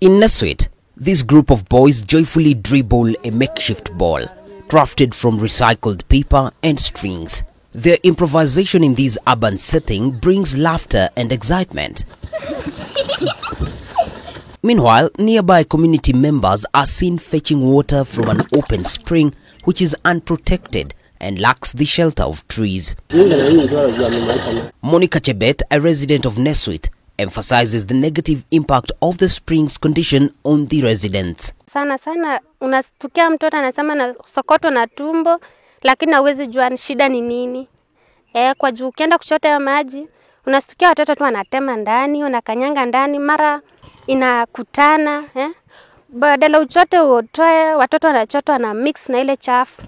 In Neswit, this group of boys joyfully dribble a makeshift ball, crafted from recycled paper and strings. Their improvisation in this urban setting brings laughter and excitement. Meanwhile, nearby community members are seen fetching water from an open spring which is unprotected and lacks the shelter of trees. Monica Chebet, a resident of Neswit, emphasizes the negative impact of the spring's condition on the residents. Sana unastukia mtoto anasema na sokoto na tumbo, lakini hauwezi jua shida ni nini. Kwa juu ukienda kuchota maji, unastukia watoto tu wanatema ndani, wanakanyanga ndani, mara inakutana, badala uchote utoe, watoto wanachota na mix na ile chafu.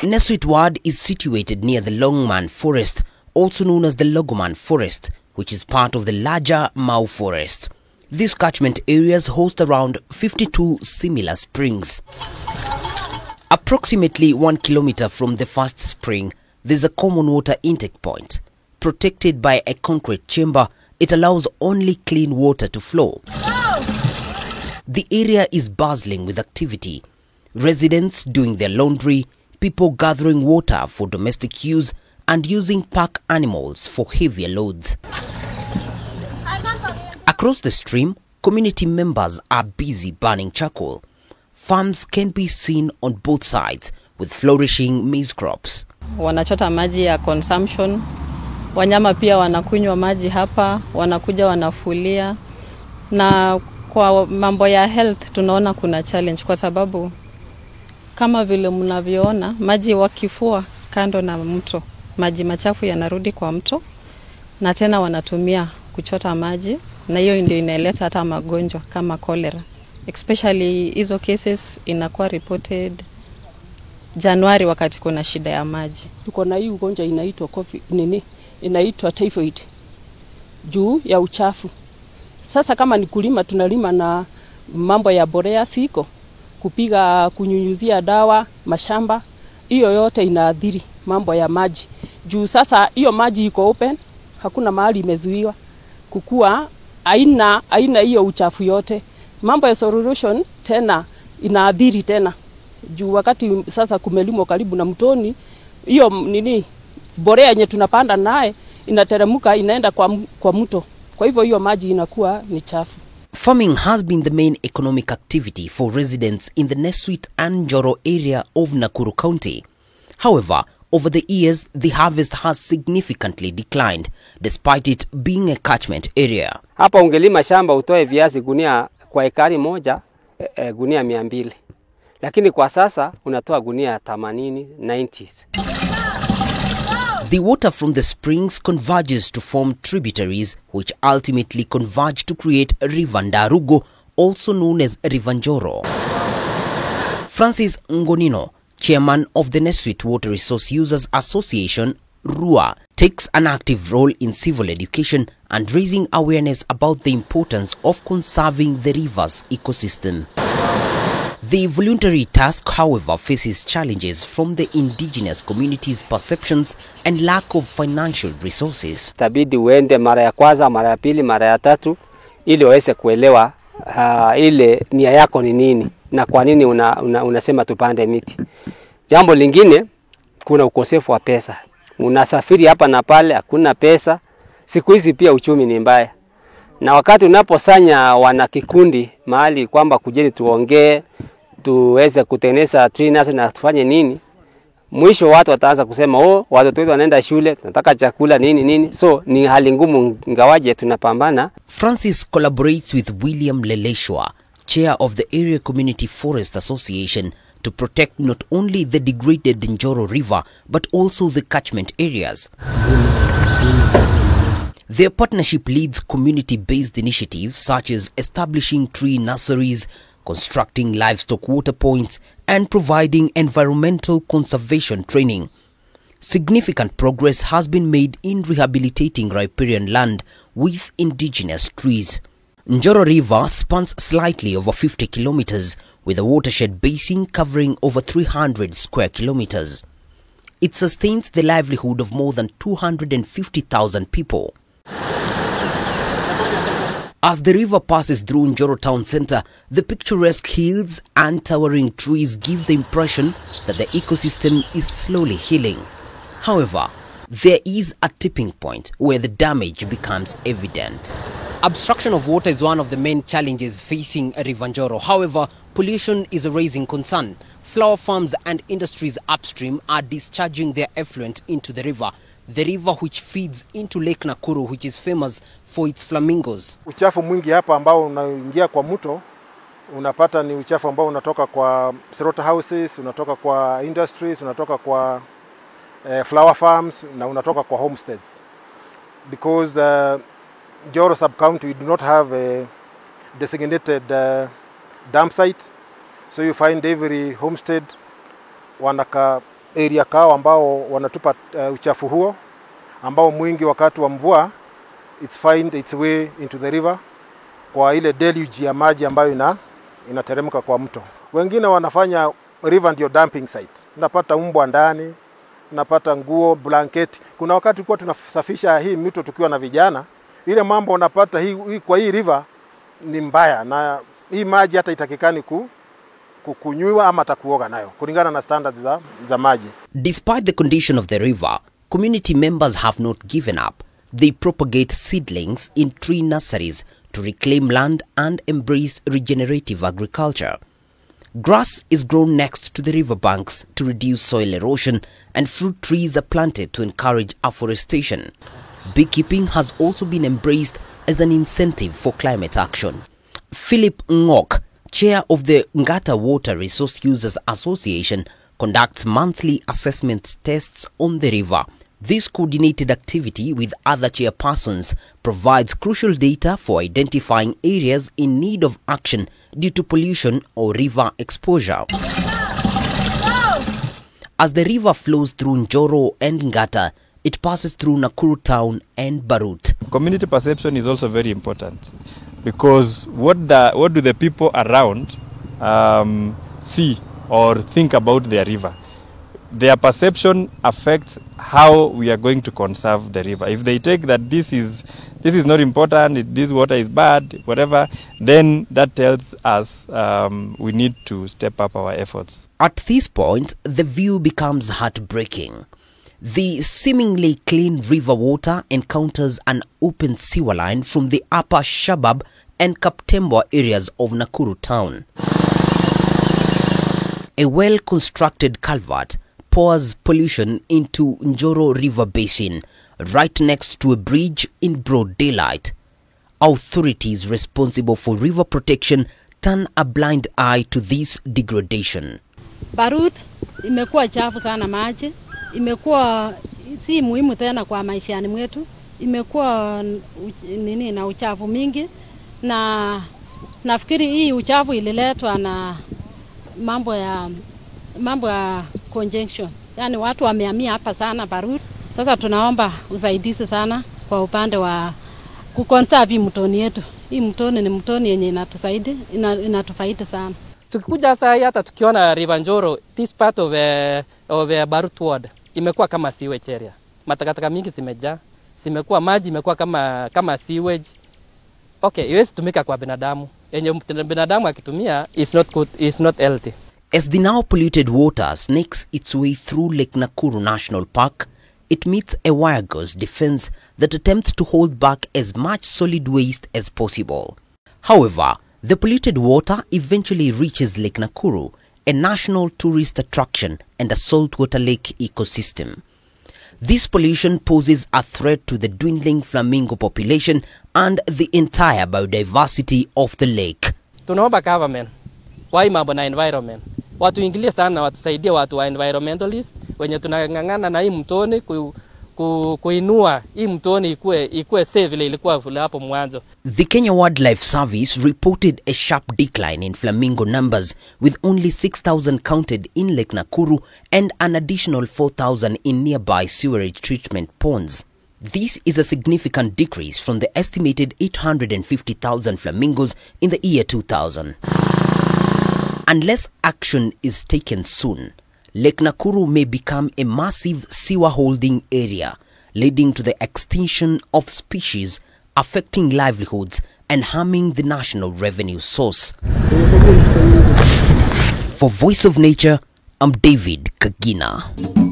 Neswit ward is situated near the Longman Forest, also known as the Logoman Forest, which is part of the larger Mau Forest. These catchment areas host around 52 similar springs. Approximately 1 kilometer from the first spring, there's a common water intake point. Protected by a concrete chamber, it allows only clean water to flow. The area is bustling with activity. Residents doing their laundry, people gathering water for domestic use, and using pack animals for heavier loads. Across the stream, community members are busy burning charcoal. Farms can be seen on both sides with flourishing maize crops. Wanachota maji ya consumption. Wanyama pia wanakunywa maji hapa, wanakuja wanafulia. Na kwa mambo ya health tunaona kuna challenge kwa sababu kama vile mnavyoona maji wakifua kando na mto, maji machafu yanarudi kwa mto na tena wanatumia kuchota maji, na hiyo ndio inaleta hata magonjwa kama cholera. Especially hizo cases inakuwa reported Januari wakati kuna shida ya maji. Tuko na hii ugonjwa inaitwa typhoid juu ya uchafu. Sasa kama ni kulima, tunalima na mambo ya borea siko, kunyunyuzia dawa mashamba, hiyo yote inaadhiri mambo ya maji. Juu sasa hiyo maji iko open, hakuna mahali imezuiwa kukua, aina hiyo uchafu yote. Mambo ya solution tena inaadhiri tena. Juu wakati sasa kumelimwa karibu na mtoni, hiyo borea yenye tunapanda naye inateremka inaenda kwa mto. Kwa hivyo hiyo maji inakuwa ni chafu. Farming has been the main economic activity for residents in the Neswit and Njoro area of Nakuru County. However, over the years, the harvest has significantly declined, despite it being a catchment area. Hapa ungelima shamba utoe viazi gunia kwa ekari moja, gunia 200. Lakini kwa sasa unatoa gunia 80, 90. The water from the springs converges to form tributaries, which ultimately converge to create River Njoro, also known as River Njoro. Francis Ngonino, chairman of the Neswit Water Resource Users Association, RUA, takes an active role in civil education and raising awareness about the importance of conserving the river's ecosystem. The voluntary task, however, faces challenges from the indigenous communities' perceptions and lack of financial resources. Tabidi uende mara ya kwanza, mara ya pili, mara ya tatu ili waweze kuelewa ile nia yako ni nini na kwa nini unasema tupande miti. Jambo lingine, kuna ukosefu wa pesa. Unasafiri hapa na pale, hakuna pesa. Siku hizi pia uchumi ni mbaya. Na wakati unaposanya wana kikundi mahali kwamba kujeni tuongee, tuweze kutengeneza tree nursery na tufanye nini, mwisho watu wataanza kusema watoto wetu wanaenda shule, tunataka chakula nini. So ni hali ngumu ingawaje tunapambana. Francis collaborates with William Leleshwa, chair of the Area Community Forest Association, to protect not only the degraded Njoro River but also the catchment areas. Their partnership leads community-based initiatives such as establishing tree nurseries, constructing livestock water points, and providing environmental conservation training. Significant progress has been made in rehabilitating riparian land with indigenous trees. Njoro River spans slightly over 50 kilometers, with a watershed basin covering over 300 square kilometers. It sustains the livelihood of more than 250,000 people. As the river passes through Njoro town centre, the picturesque hills and towering trees give the impression that the ecosystem is slowly healing. However, there is a tipping point where the damage becomes evident. Obstruction of water is one of the main challenges facing River Njoro. However, pollution is a raising concern. Flower farms and industries upstream are discharging their effluent into the river which feeds into Lake Nakuru, which is famous for its flamingos. Uchafu mwingi hapa ambao unaingia kwa mto unapata ni uchafu ambao unatoka kwa slaughterhouses, unatoka kwa industries, unatoka kwa flower farms na unatoka kwa homesteads. Because Njoro sub-county, we do not have a designated dump site. So you find every homestead wanaka area kao ambao wanatupa uchafu huo ambao mwingi wakati wa mvua it's find its way into the river kwa ile deluge ya maji ambayo inateremka kwa mto. Wengine wanafanya river ndio dumping site. Unapata mbwa ndani, unapata nguo, blanketi. Kuna wakati tulikuwa tunasafisha hii mito tukiwa na vijana, ile mambo unapata hii kwa hii river ni mbaya na hii maji hata itakikani kukunywa ama takuoga nayo kulingana na standards za maji. Despite the condition of the river, community members have not given up. They propagate seedlings in tree nurseries to reclaim land and embrace regenerative agriculture. Grass is grown next to the river banks to reduce soil erosion, and fruit trees are planted to encourage afforestation. Beekeeping has also been embraced as an incentive for climate action. Philip Ngok, chair of the Ngata Water Resource Users Association, conducts monthly assessment tests on the river. This coordinated activity with other chairpersons provides crucial data for identifying areas in need of action due to pollution or river exposure. As the river flows through Njoro and Ngata, it passes through Nakuru town and Barut. Community perception is also very important because what do the people around see or think about their river? Their perception affects how we are going to conserve the river. If they take that this is not important, this water is bad, whatever, then that tells us we need to step up our efforts. At this point, the view becomes heartbreaking. The seemingly clean river water encounters an open sewer line from the upper Shabab and Kaptembwa areas of Nakuru town. A well-constructed culvert pours pollution into Njoro River Basin, right next to a bridge in broad daylight. Authorities responsible for river protection turn a blind eye to this degradation. Barut imekuwa chafu sana maji, imekuwa si muhimu tena kwa maishani mwetu, imekuwa na uchafu mingi, na nafikiri hii uchafu ililetwa na mambo ya conjunction. Yani watu wamehamia hapa sana Barut. Sasa tunaomba usaidizi sana kwa upande wa kuconserve mtoni yetu. Hii mtoni ni mtoni yenye inatufaidi sana. Tukikuja sasa hata tukiona River Njoro, this part of Barut ward imekuwa kama sewage area. Matakataka mingi zimejaa, zimekuwa maji imekuwa kama sewage. Okay, iwezi tumika kwa binadamu. Yenye binadamu akitumia is not good, is not healthy. As the now polluted water snakes its way through Lake Nakuru National Park, it meets a wire gauze defense that attempts to hold back as much solid waste as possible. However, the polluted water eventually reaches Lake Nakuru, a national tourist attraction and a saltwater lake ecosystem. This pollution poses a threat to the dwindling flamingo population and the entire biodiversity of the lake. Tunaomba government, why mambo na environment, watu ingilie sana, watusaidie watu wa environmentalist wenye tunangangana na hii mtoni kuinua hii mtoni ikue safe vile ilikuwa hapo mwanzo. The Kenya Wildlife Service reported a sharp decline in flamingo numbers, with only 6,000 counted in Lake Nakuru and an additional 4,000 in nearby sewerage treatment ponds. This is a significant decrease from the estimated 850,000 flamingos in the year 2000. Unless action is taken soon, Lake Nakuru may become a massive sewer holding area, leading to the extinction of species, affecting livelihoods and harming the national revenue source. For Voice of Nature, I'm David Kagina.